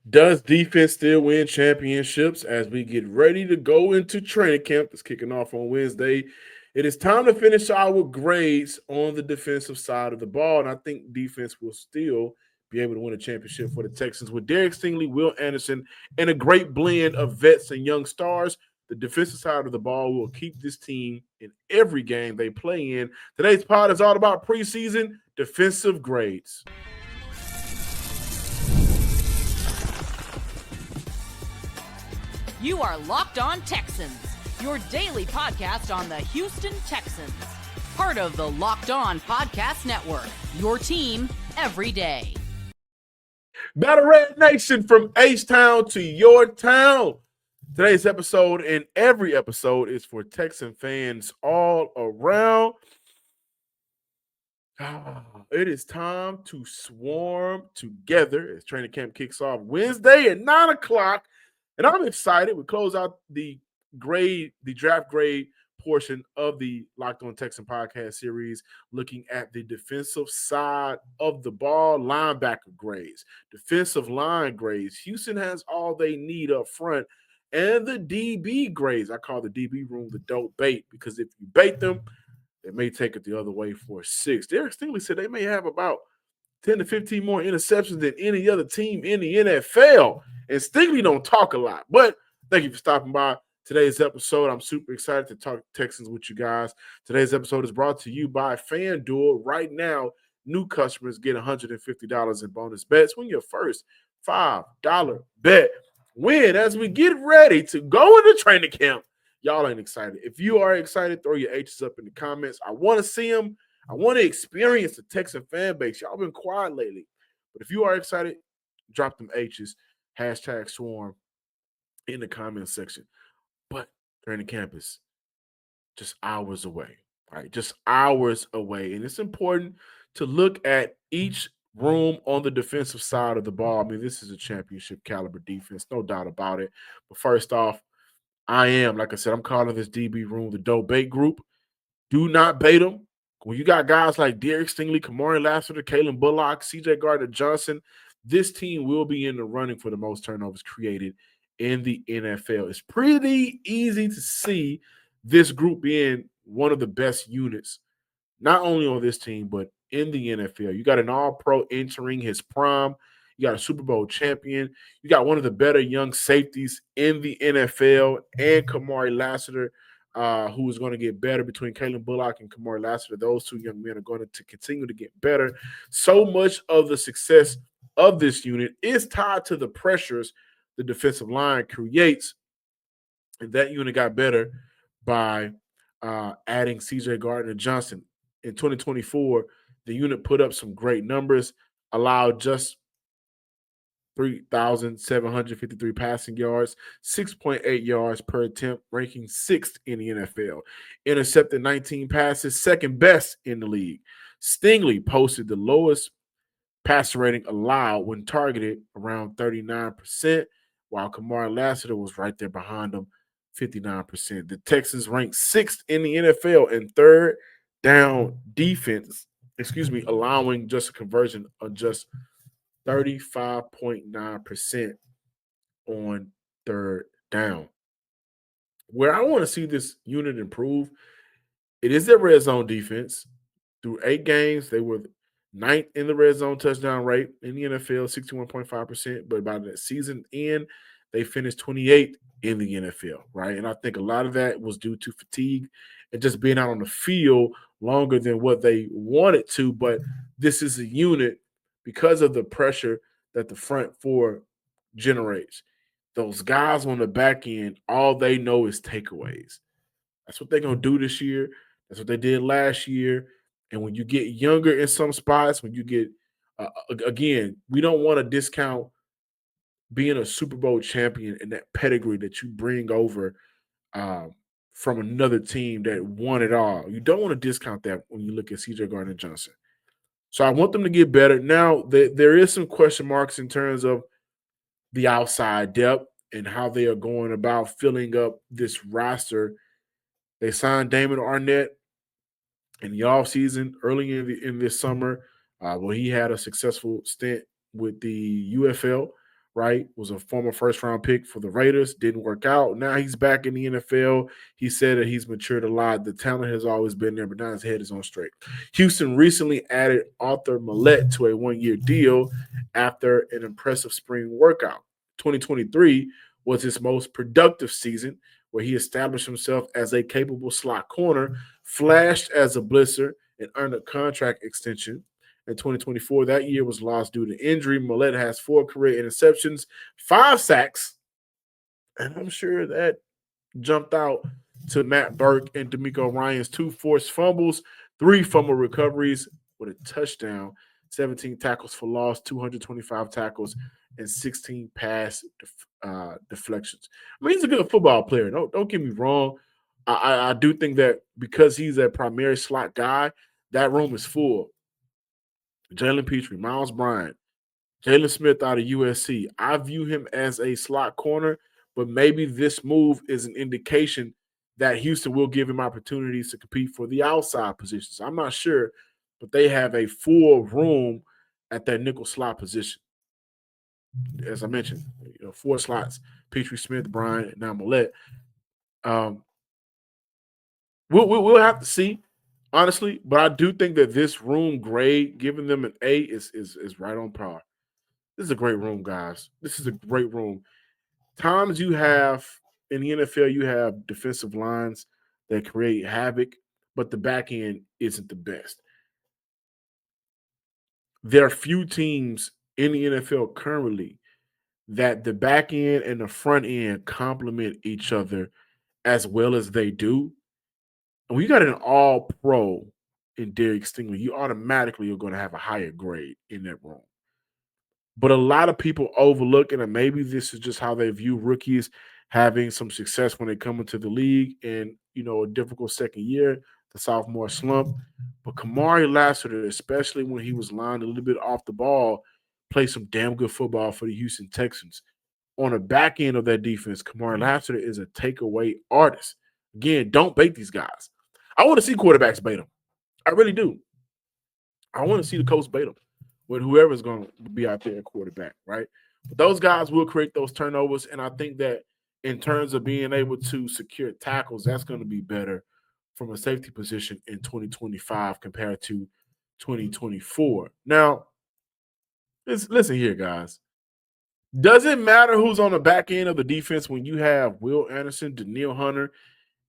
Does defense still win championships as we get ready to go into training camp that's kicking off on Wednesday? It is time to finish our grades on the defensive side of the ball. And I think defense will still be able to win a championship for the Texans with Derek Stingley, Will Anderson, and a great blend of vets and young stars. The defensive side of the ball will keep this team in every game they play in. Today's pod is all about preseason defensive grades. You are Locked On Texans, your daily podcast on the Houston Texans. Part of the Locked On Podcast Network, your team every day. Battle Red Nation, from H-Town to your town. Today's episode and every episode is for Texan fans all around. It is time to swarm together as training camp kicks off Wednesday at 9 o'clock. And I'm excited. We close out the draft grade portion of the Locked On Texan podcast series, looking at the defensive side of the ball, linebacker grades, defensive line grades. Houston has all they need up front, and the DB grades. I call the DB room the dope bait, because if you bait them, they may take it the other way for 6. Derek Stingley said they may have about 10 to 15 more interceptions than any other team in the NFL. And Stingley don't talk a lot. But thank you for stopping by today's episode. I'm super excited to talk Texans with you guys. Today's episode is brought to you by FanDuel. Right now, new customers get $150 in bonus bets when your first $5 bet win. As we get ready to go into training camp, y'all ain't excited. If you are excited, throw your H's up in the comments. I want to see them. I want to experience the Texan fan base. Y'all been quiet lately. But if you are excited, drop them H's, hashtag swarm in the comment section. But training camp is just hours away, right? Just hours away. And it's important to look at each room on the defensive side of the ball. I mean, this is a championship caliber defense, no doubt about it. But first off, like I said, I'm calling this DB room the dope bait group. Do not bait them. When you got guys like Derek Stingley, Kamari Lassiter, Calen Bullock, CJ Gardner-Johnson, this team will be in the running for the most turnovers created in the NFL. It's pretty easy to see this group being one of the best units, not only on this team, but in the NFL. You got an all-pro entering his prime. You got a Super Bowl champion. You got one of the better young safeties in the NFL, and Kamari Lassiter, who is going to get better between Calen Bullock and Kamari Lassiter. Those two young men are going to continue to get better. So much of the success of this unit is tied to the pressures the defensive line creates, and that unit got better by adding CJ Gardner-Johnson. In 2024, the unit put up some great numbers, allowed just 3,753 passing yards, 6.8 yards per attempt, ranking 6th in the NFL. Intercepted 19 passes, second best in the league. Stingley posted the lowest passer rating allowed when targeted, around 39%, while Kamari Lassiter was right there behind him, 59%. The Texans ranked 6th in the NFL in third down defense, allowing just a conversion of just 35.9% on third down. Where I want to see this unit improve, it is their red zone defense. Through 8 games, they were 9th in the red zone touchdown rate in the NFL, 61.5%. But by the season end, they finished 28th in the NFL, right? And I think a lot of that was due to fatigue and just being out on the field longer than what they wanted to. But this is a unit, because of the pressure that the front four generates. Those guys on the back end, all they know is takeaways. That's what they're going to do this year. That's what they did last year. And when you get younger in some spots, when you get, again, we don't want to discount being a Super Bowl champion and that pedigree that you bring over from another team that won it all. You don't want to discount that when you look at CJ Gardner-Johnson. So I want them to get better. Now, there is some question marks in terms of the outside depth and how they are going about filling up this roster. They signed Damon Arnett in the offseason, early in this summer. He had a successful stint with the UFL, right? Was a former first-round pick for the Raiders. Didn't work out. Now he's back in the NFL. He said that he's matured a lot. The talent has always been there, but now his head is on straight. Houston recently added Arthur Millette to a one-year deal after an impressive spring workout. 2023 was his most productive season, where he established himself as a capable slot corner, flashed as a blitzer, and earned a contract extension. In 2024, that year was lost due to injury. Millette has 4 career interceptions, 5 sacks, and I'm sure that jumped out to Matt Burke and DeMeco Ryans, 2 forced fumbles, 3 fumble recoveries with a touchdown, 17 tackles for loss, 225 tackles, and 16 pass deflections. I mean, he's a good football player. Don't get me wrong. I do think that because he's a primary slot guy, that room is full. Jalen Petrie, Miles Bryant, Jalen Smith out of USC. I view him as a slot corner, but maybe this move is an indication that Houston will give him opportunities to compete for the outside positions. I'm not sure, but they have a full room at that nickel slot position. As I mentioned, 4 slots: Petrie, Smith, Bryant, and now Millette. We'll have to see, honestly, but I do think that this room grade, giving them an A, is right on par. This is a great room, guys. This is a great room. Times you have in the NFL, you have defensive lines that create havoc, but the back end isn't the best. There are few teams in the NFL currently that the back end and the front end complement each other as well as they do. And when you got an all-pro in Derek Stingley, you automatically are going to have a higher grade in that room. But a lot of people overlook it, and maybe this is just how they view rookies having some success when they come into the league and, a difficult second year, the sophomore slump. But Kamari Lassiter, especially when he was lined a little bit off the ball, played some damn good football for the Houston Texans. On the back end of that defense, Kamari Lassiter is a takeaway artist. Again, don't bait these guys. I want to see quarterbacks bait them. I really do. I want to see the coach bait them with whoever's going to be out there at quarterback, right? But those guys will create those turnovers, and I think that in terms of being able to secure tackles, that's going to be better from a safety position in 2025 compared to 2024. Now, listen here, guys. Does it matter who's on the back end of the defense when you have Will Anderson, Danielle Hunter,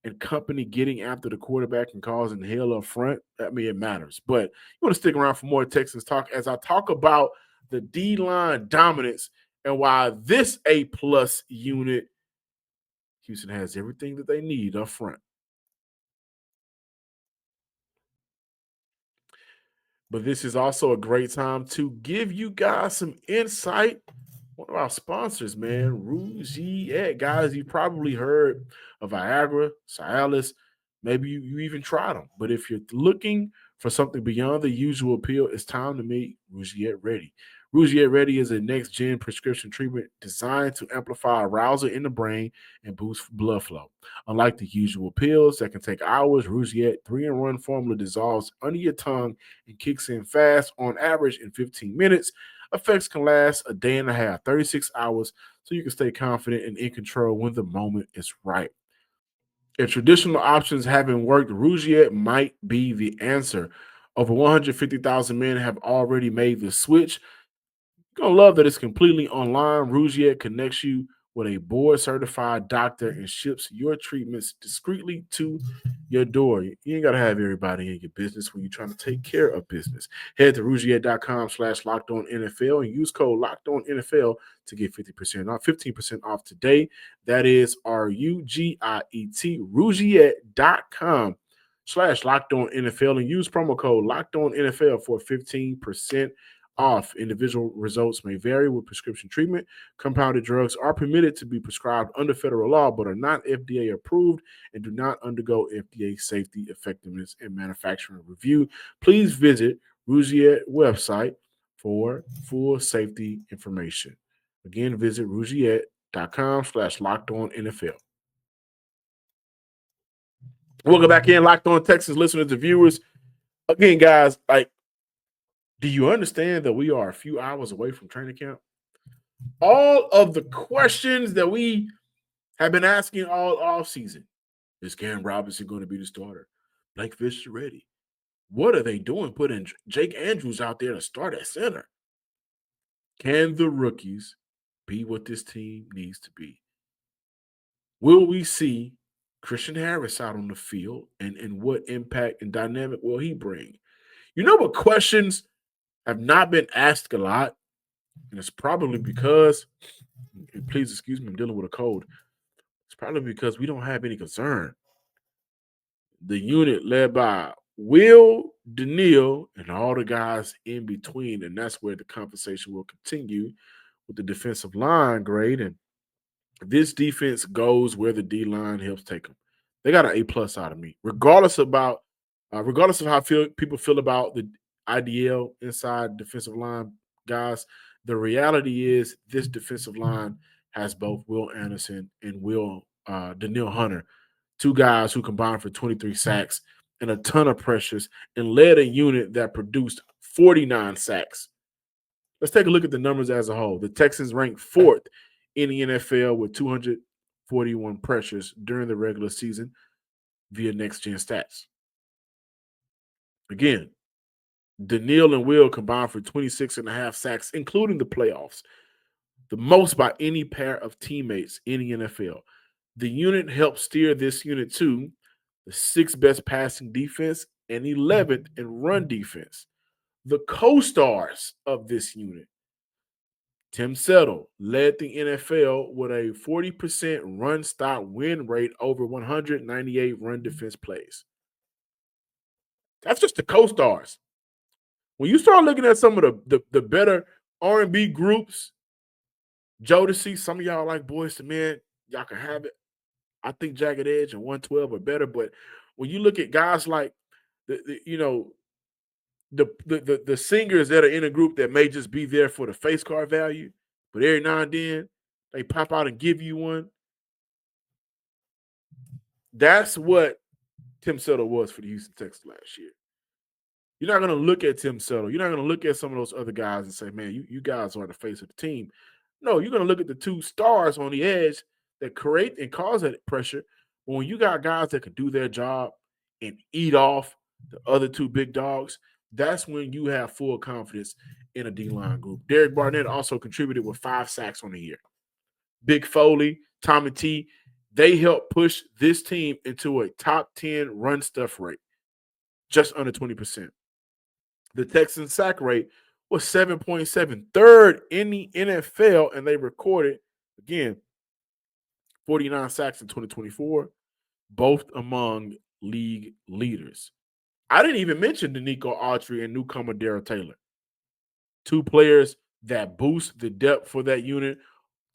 and company getting after the quarterback and causing hell up front? I mean, it matters. But you want to stick around for more Texans talk as I talk about the D-line dominance and why this A-plus unit, Houston has everything that they need up front. But this is also a great time to give you guys some insight. One of our sponsors, man, Rougiette. Guys, you probably heard of Viagra, Cialis. Maybe you even tried them. But if you're looking for something beyond the usual pill, it's time to meet Rougiette Ready. Rougiette Ready is a next-gen prescription treatment designed to amplify arousal in the brain and boost blood flow. Unlike the usual pills that can take hours, Rougiette 3-in-1 formula dissolves under your tongue and kicks in fast, on average in 15 minutes. Effects can last a day and a half, 36 hours, so you can stay confident and in control when the moment is right. If traditional options haven't worked, Rougiette might be the answer. Over 150,000 men have already made the switch. You're going to love that it's completely online. Rougiette connects you with a board-certified doctor and ships your treatments discreetly to your door. You ain't got to have everybody in your business when you're trying to take care of business. Head to Rougiette.com/LockedOnNFL and use code LockedOnNFL to get 50% off, 15% off today. That is RUGIET, Rougiette.com/LockedOnNFL and use promo code LockedOnNFL for 15% off. Individual results may vary with prescription treatment. Compounded drugs are permitted to be prescribed under federal law, but are not FDA approved and do not undergo FDA safety, effectiveness, and manufacturing review. Please visit Rougiette website for full safety information. Again, visit Rougiette.com/LockedOnNFL. Welcome back in, Locked On Texans listeners and viewers. Again, guys, do you understand that we are a few hours away from training camp? all of the questions that we have been asking all offseason. Is Cam Robinson going to be the starter? Blake Fisher ready? What are they doing putting Jake Andrews out there to start at center? Can the rookies be what this team needs to be? Will we see Christian Harris out on the field, and what impact and dynamic will he bring? You know what questions have not been asked a lot? And it's probably because, and please excuse me, I'm dealing with a cold. It's probably because we don't have any concern. The unit led by Will, Danielle, and all the guys in between. And that's where the conversation will continue with the defensive line grade. And this defense goes where the D line helps take them. They got an A+ out of me, regardless of how people feel about the IDL inside defensive line guys. The reality is this defensive line has both Will Anderson and Danielle Hunter, two guys who combined for 23 sacks and a ton of pressures and led a unit that produced 49 sacks. Let's take a look at the numbers as a whole. The Texans ranked 4th in the NFL with 241 pressures during the regular season via Next Gen Stats. Again, Danielle and Will combined for 26.5 sacks, including the playoffs, the most by any pair of teammates in the NFL. The unit helped steer this unit to the 6th best passing defense and 11th in run defense. The co-stars of this unit, Tim Settle led the NFL with a 40% run stop win rate over 198 run defense plays. That's just the co-stars. When you start looking at some of the better R&B groups, Jodeci, some of y'all like Boyz II Men, y'all can have it. I think Jagged Edge and 112 are better, but when you look at guys like the singers that are in a group that may just be there for the face card value, but every now and then they pop out and give you one. That's what Tim Settle was for the Houston Texans last year. You're not going to look at Tim Settle. You're not going to look at some of those other guys and say, man, you guys are the face of the team. No, you're going to look at the two stars on the edge that create and cause that pressure. But when you got guys that can do their job and eat off the other two big dogs, that's when you have full confidence in a D-line group. Derek Barnett also contributed with 5 sacks on the year. Big Foley, Tommy T, they helped push this team into a top 10 run stuff rate, just under 20%. The Texans sack rate was 7.7, third in the NFL, and they recorded, again, 49 sacks in 2024, both among league leaders. I didn't even mention DeMeco Autry and newcomer Darrell Taylor. Two players that boost the depth for that unit.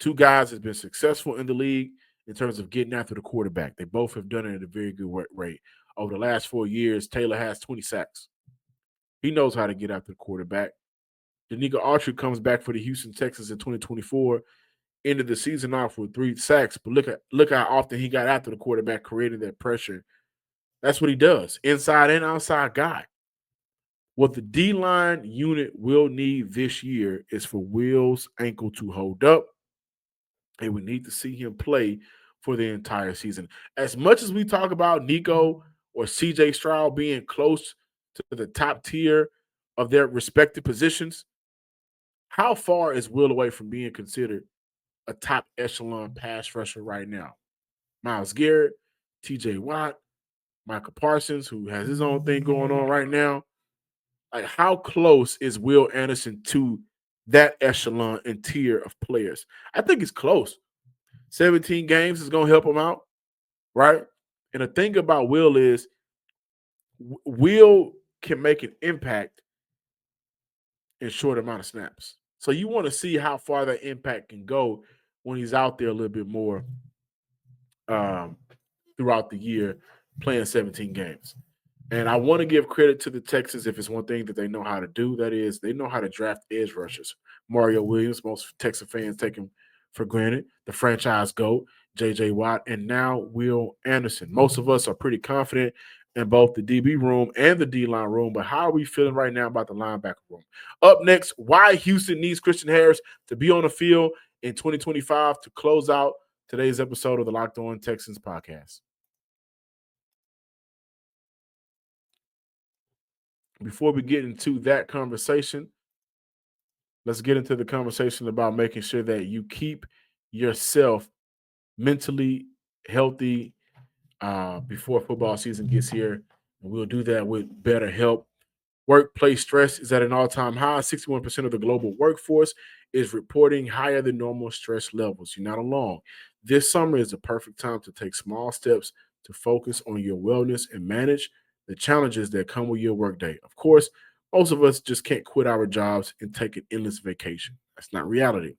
Two guys that have been successful in the league in terms of getting after the quarterback. They both have done it at a very good rate. Over the last 4 years, Taylor has 20 sacks. He knows how to get after the quarterback. DeMeco Autry comes back for the Houston Texans in 2024, ended the season off with 3 sacks, but look how often he got after the quarterback, creating that pressure. That's what he does, inside and outside guy. What the D-line unit will need this year is for Will's ankle to hold up, and we need to see him play for the entire season. As much as we talk about Nico or CJ Stroud being close to the top tier of their respective positions, how far is Will away from being considered a top echelon pass rusher right now? Myles Garrett, TJ Watt, Michael Parsons, who has his own thing going on right now. Like, how close is Will Anderson to that echelon and tier of players? I think it's close. 17 games is going to help him out, right? And the thing about Will is Will can make an impact in short amount of snaps. So you want to see how far that impact can go when he's out there a little bit more throughout the year playing 17 games. And I want to give credit to the Texans if it's one thing that they know how to do. That is, they know how to draft edge rushers. Mario Williams, most Texan fans take him for granted. The franchise GOAT, J.J. Watt, and now Will Anderson. Most of us are pretty confident in both the DB room and the D-line room, but how are we feeling right now about the linebacker room? Up next, why Houston needs Christian Harris to be on the field in 2025 to close out today's episode of the Locked On Texans podcast. Before we get into that conversation, let's get into the conversation about making sure that you keep yourself mentally healthy before football season gets here. And we'll do that with BetterHelp. Workplace stress is at an all-time high. 61% of the global workforce is reporting higher than normal stress levels. You're not alone. This summer is the perfect time to take small steps to focus on your wellness and manage the challenges that come with your workday. Of course, most of us just can't quit our jobs and take an endless vacation. That's not reality.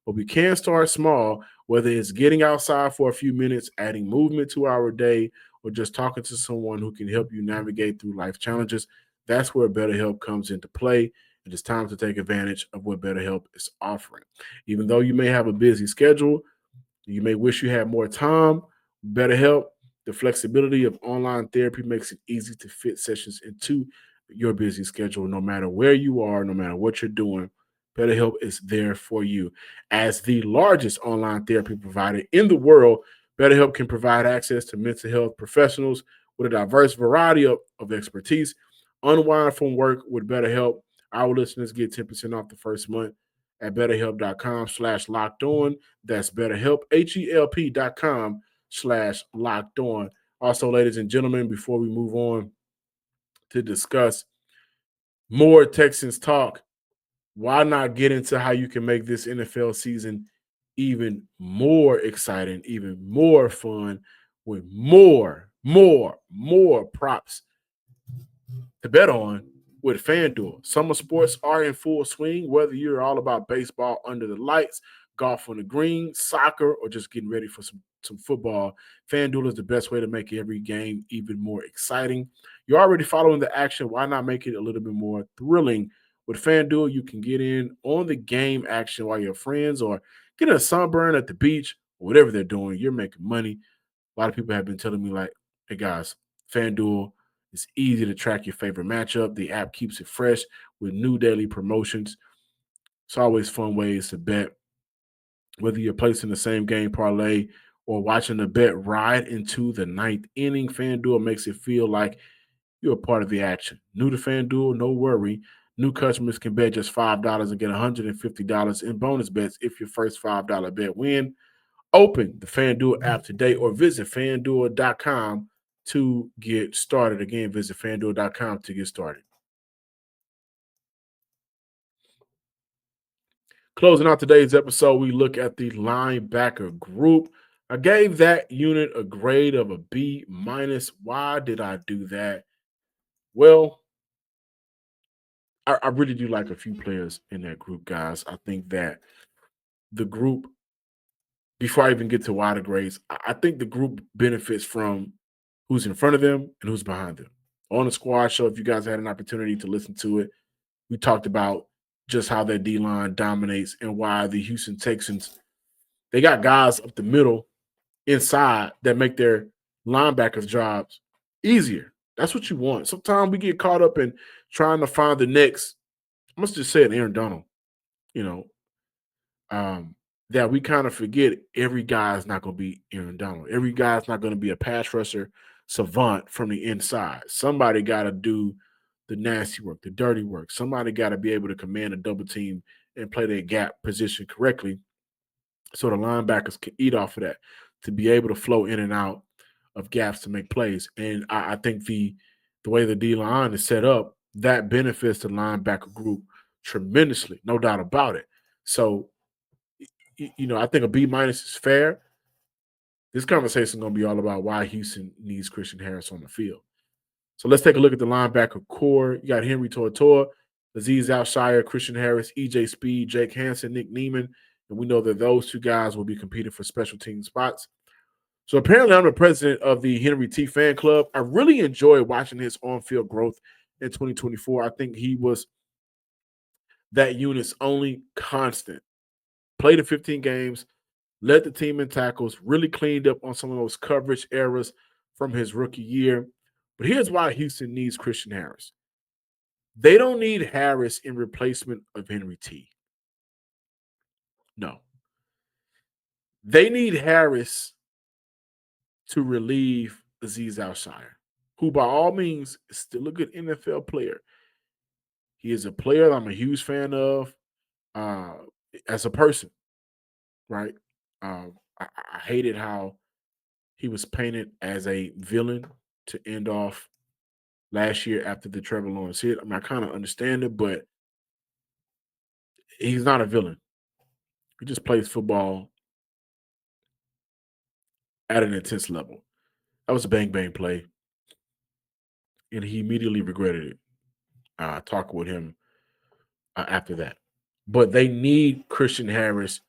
But we can start small, whether it's getting outside for a few minutes, adding movement to our day, or just talking to someone who can help you navigate through life challenges. That's where BetterHelp comes into play. It is time to take advantage of what BetterHelp is offering. Even though you may have a busy schedule, you may wish you had more time. BetterHelp, the flexibility of online therapy makes it easy to fit sessions into your busy schedule, no matter where you are, no matter what you're doing. BetterHelp is there for you. As the largest online therapy provider in the world, BetterHelp can provide access to mental health professionals with a diverse variety of expertise. Unwind from work with BetterHelp. Our listeners get 10% off the first month at betterhelp.com/locked on. That's BetterHelp, HELP.com/locked on. Also, ladies and gentlemen, before we move on to discuss more Texans talk, why not get into how you can make this NFL season even more exciting, even more fun, with more props to bet on with FanDuel. Summer sports are in full swing, whether you're all about baseball under the lights, golf on the green, soccer, or just getting ready for some football. FanDuel is the best way to make every game even more exciting. You're already following the action. Why not make it a little bit more thrilling? With FanDuel, you can get in on the game action while your friends or getting a sunburn at the beach, or whatever they're doing. You're making money. A lot of people have been telling me, like, hey, guys, FanDuel, it's easy to track your favorite matchup. The app keeps it fresh with new daily promotions. It's always fun ways to bet, whether you're placing the same game parlay or watching the bet ride into the ninth inning. FanDuel makes it feel like you're a part of the action. New to FanDuel, no worry. New customers can bet just $5 and get $150 in bonus bets if your first $5 bet win. Open the FanDuel app today or visit FanDuel.com to get started. Again, visit FanDuel.com to get started. Closing out today's episode, we look at the linebacker group. I gave that unit a grade of a B-. Why did I do that? Well, I really do like a few players in that group, guys. I think that the group, before I even get to wider grades, I think the group benefits from who's in front of them and who's behind them. On the squad show, if you guys had an opportunity to listen to it, we talked about just how their D-line dominates and why the Houston Texans, they got guys up the middle inside that make their linebackers' jobs easier. That's what you want. Sometimes we get caught up in trying to find the next, I must just say it, Aaron Donald, you know, that we kind of forget every guy is not going to be Aaron Donald. Every guy is not going to be a pass rusher savant from the inside. Somebody got to do the nasty work, the dirty work. Somebody got to be able to command a double team and play their gap position correctly so the linebackers can eat off of that to be able to flow in and out of gaps to make plays. And I think the way the D-line is set up, that benefits the linebacker group tremendously, no doubt about it. So, I think a B- is fair. This conversation is going to be all about why Houston needs Christian Harris on the field. So let's take a look at the linebacker core. You got Henry Tortora, Azeez Al-Shire, Christian Harris, EJ Speed, Jake Hansen, Nick Neiman. And we know that those two guys will be competing for special team spots. So apparently I'm the president of the Henry T fan club. I really enjoyed watching his on-field growth in 2024. I think he was that unit's only constant. Played in 15 games, led the team in tackles, really cleaned up on some of those coverage errors from his rookie year. But here's why Houston needs Christian Harris. They don't need Harris in replacement of Henry T. No. They need Harris to relieve Azeez Al-Shire, who by all means is still a good NFL player. He is a player that I'm a huge fan of uh, as a person, right? I hated how he was painted as a villain to end off last year after the Trevor Lawrence hit. I mean, I kind of understand it, but he's not a villain. He just plays football at an intense level. That was a bang bang play, and he immediately regretted it. Talking with him after that, but they need Christian Harris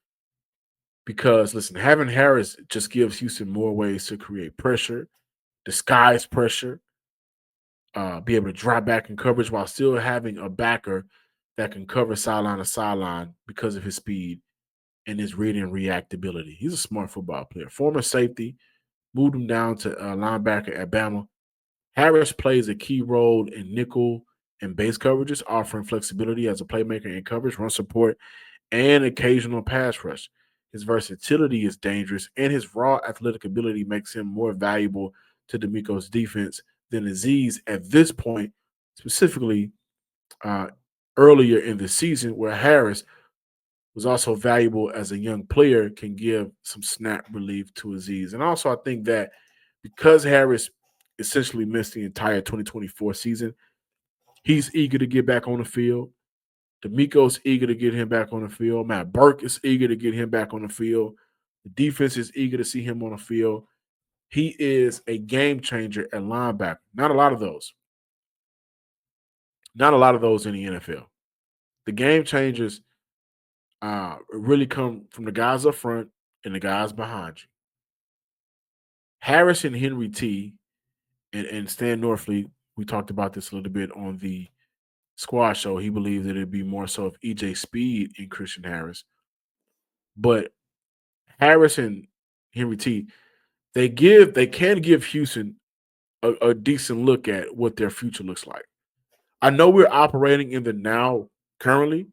because listen, having Harris just gives Houston more ways to create pressure, disguise pressure, be able to drop back in coverage while still having a backer that can cover sideline to sideline because of his speed and his read and reactability. He's a smart football player. Former safety, moved him down to linebacker at Bama. Harris plays a key role in nickel and base coverages, offering flexibility as a playmaker in coverage, run support, and occasional pass rush. His versatility is dangerous, and his raw athletic ability makes him more valuable to DeMeco's defense than Azeez at this point, specifically uh, earlier in the season, where Harris was also valuable as a young player, can give some snap relief to Azeez. And also, I think that because Harris essentially missed the entire 2024 season, he's eager to get back on the field. DeMeco's eager to get him back on the field. Matt Burke is eager to get him back on the field. The defense is eager to see him on the field. He is a game changer at linebacker. Not a lot of those. Not a lot of those in the NFL. The game changers really come from the guys up front and the guys behind you. Harris and Henry T and Stan Norfleet, we talked about this a little bit on the squad show. He believed that it'd be more so of EJ Speed and Christian Harris. But Harris and Henry T, they can give Houston a decent look at what their future looks like. I know we're operating in the now currently,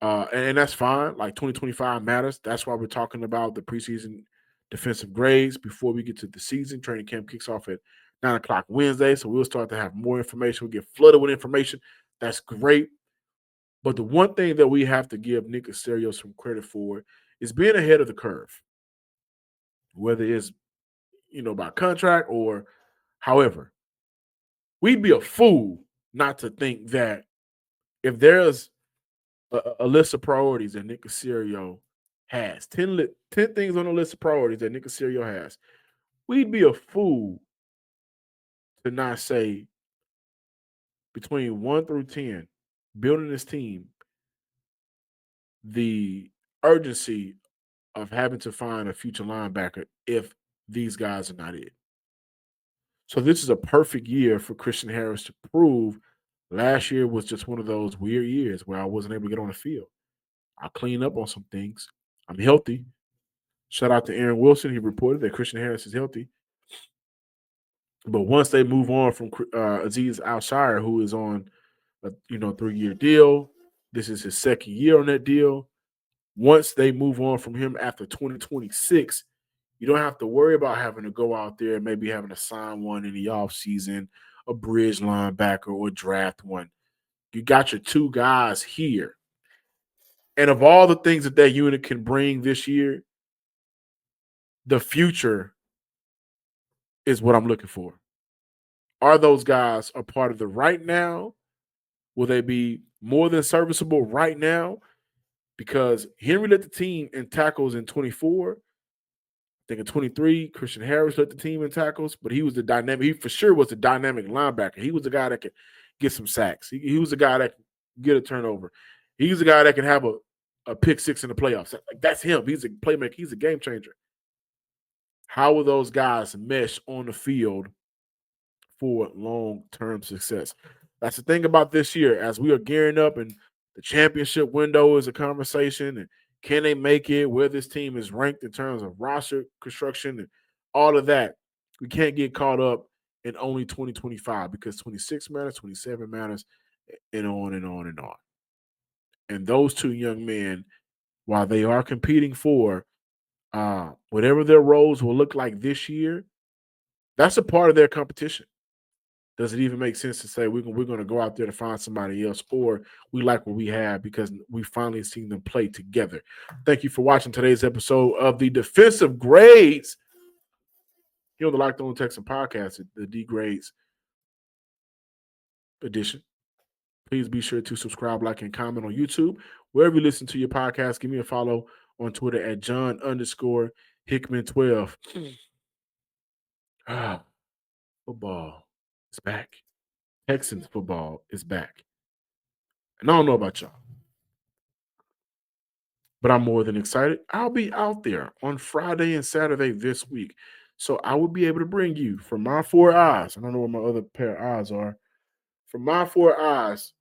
and that's fine. Like 2025 matters. That's why we're talking about the preseason defensive grades before we get to the season. Training camp kicks off at 9 o'clock Wednesday, so we'll start to have more information. We'll get flooded with information. That's great. But the one thing that we have to give Nick Caserio some credit for is being ahead of the curve, whether it's by contract or however. We'd be a fool not to think that if there's a list of priorities that Nick Caserio has, 10 things on the list of priorities that Nick Caserio has, we'd be a fool to not say between 1 through 10, building this team, the urgency of having to find a future linebacker if these guys are not it. So this is a perfect year for Christian Harris to prove last year was just one of those weird years where I wasn't able to get on the field. I clean up on some things. I'm healthy. Shout out to Aaron Wilson. He reported that Christian Harris is healthy. But once they move on from Azeez Al-Shire, who is on a 3-year deal, this is his second year on that deal. Once they move on from him after 2026, you don't have to worry about having to go out there and maybe having to sign one in the offseason, a bridge linebacker or draft one. You got your two guys here. And of all the things that unit can bring this year, the future is what I'm looking for. Are those guys a part of the right now? Will they be more than serviceable right now? Because Henry led the team in tackles in 24. I think in 23, Christian Harris led the team in tackles, but he was the dynamic. He for sure was the dynamic linebacker. He was the guy that could get some sacks. He was the guy that could get a turnover. He's the guy that can have a pick six in the playoffs. Like, that's him. He's a playmaker. He's a game changer. How will those guys mesh on the field for long-term success? That's the thing about this year. As we are gearing up and the championship window is a conversation, and can they make it, where this team is ranked in terms of roster construction and all of that. We can't get caught up and only 2025 because 26 matters, 27 matters, and on and on and on. And those two young men, while they are competing for whatever their roles will look like this year, that's a part of their competition. Does it even make sense to say we're going to go out there to find somebody else, or we like what we have because we finally seen them play together? Thank you for watching today's episode of the Defensive Grades here on the Locked On Texans podcast, the D Grades edition. Please be sure to subscribe, like, and comment on YouTube. Wherever you listen to your podcast, give me a follow on Twitter at John_Hickman12. Football is back. Texans football is back. And I don't know about y'all, but I'm more than excited. I'll be out there on Friday and Saturday this week. So I will be able to bring you from my four eyes. I don't know where my other pair of eyes are. From my four eyes,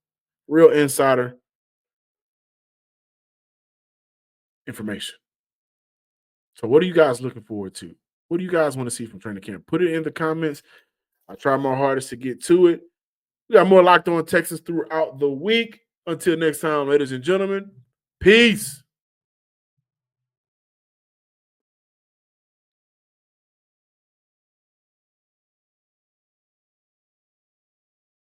real insider information. So what are you guys looking forward to? What do you guys want to see from training camp? Put it in the comments. I try my hardest to get to it. We got more Locked On Texans throughout the week. Until next time, ladies and gentlemen, peace.